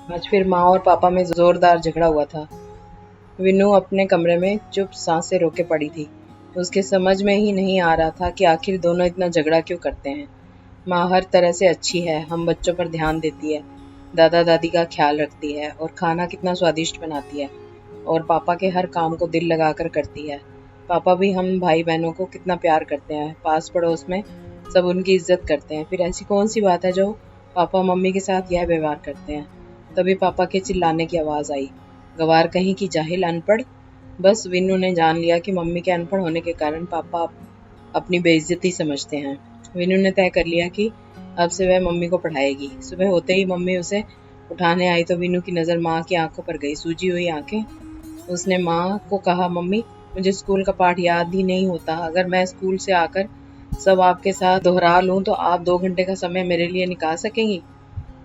आज फिर माँ और पापा में जोरदार झगड़ा हुआ था। विनू अपने कमरे में चुप सांसें रोके पड़ी थी। उसके समझ में ही नहीं आ रहा था कि आखिर दोनों इतना झगड़ा क्यों करते हैं। माँ हर तरह से अच्छी है, हम बच्चों पर ध्यान देती है, दादा दादी का ख्याल रखती है और खाना कितना स्वादिष्ट बनाती है, और पापा के हर काम को दिल लगाकर करती है। पापा भी हम भाई बहनों को कितना प्यार करते हैं, पास पड़ोस में सब उनकी इज्जत करते हैं। फिर ऐसी कौन सी बात है जो पापा मम्मी के साथ यह व्यवहार करते हैं। तभी पापा के चिल्लाने की आवाज़ आई, गवार कहीं की जाहिल अनपढ़। बस विनू ने जान लिया कि मम्मी के अनपढ़ होने के कारण पापा अपनी बेइज्जती समझते हैं। विनू ने तय कर लिया कि अब से वह मम्मी को पढ़ाएगी। सुबह होते ही मम्मी उसे उठाने आई तो विनू की नज़र माँ की आंखों पर गई, सूजी हुई आंखें। उसने माँ को कहा, मम्मी मुझे स्कूल का पाठ याद ही नहीं होता, अगर मैं स्कूल से आकर सब आपके साथ दोहरा लूँ तो आप 2 घंटे का समय मेरे लिए निकाल सकेंगी।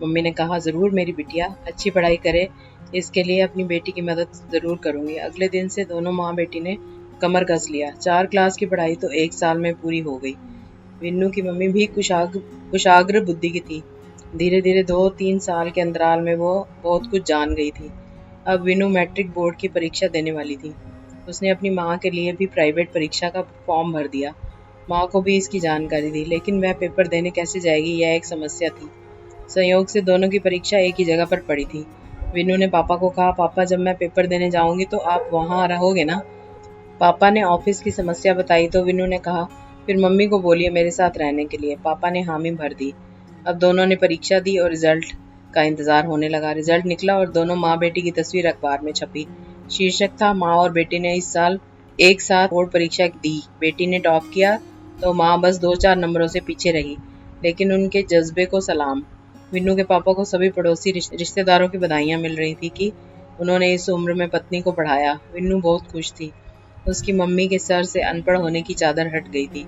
मम्मी ने कहा, ज़रूर मेरी बिटिया, अच्छी पढ़ाई करे, इसके लिए अपनी बेटी की मदद ज़रूर करूँगी। अगले दिन से दोनों माँ बेटी ने कमर कस लिया। 4 क्लास की पढ़ाई तो 1 साल में पूरी हो गई। विन्नू की मम्मी भी कुशाग्र बुद्धि की थी। धीरे धीरे 2-3 साल के अंतराल में वो बहुत कुछ जान गई थी। अब विनू मैट्रिक बोर्ड की परीक्षा देने वाली थी। उसने अपनी माँ के लिए भी प्राइवेट परीक्षा का फॉर्म भर दिया। माँ को भी इसकी जानकारी थी, लेकिन वह पेपर देने कैसे जाएगी, यह एक समस्या थी। संयोग से दोनों की परीक्षा एक ही जगह पर पड़ी थी। विनू ने पापा को कहा, पापा जब मैं पेपर देने जाऊंगी तो आप वहाँ रहोगे ना। पापा ने ऑफिस की समस्या बताई तो विनू ने कहा, फिर मम्मी को बोलिए मेरे साथ रहने के लिए। पापा ने हामी भर दी। अब दोनों ने परीक्षा दी और रिजल्ट का इंतजार होने लगा। रिजल्ट निकला और दोनों माँ बेटी की तस्वीर अखबार में छपी। शीर्षक था, माँ और बेटी ने इस साल एक साथ बोर्ड परीक्षा दी। बेटी ने टॉप किया तो माँ बस 2-4 नंबरों से पीछे रही, लेकिन उनके जज्बे को सलाम। विन्नू के पापा को सभी पड़ोसी रिश्तेदारों की बधाइयाँ मिल रही थी कि उन्होंने इस उम्र में पत्नी को पढ़ाया। विन्नू बहुत खुश थी। उसकी मम्मी के सर से अनपढ़ होने की चादर हट गई थी।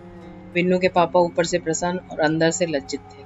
विन्नू के पापा ऊपर से प्रसन्न और अंदर से लज्जित थे।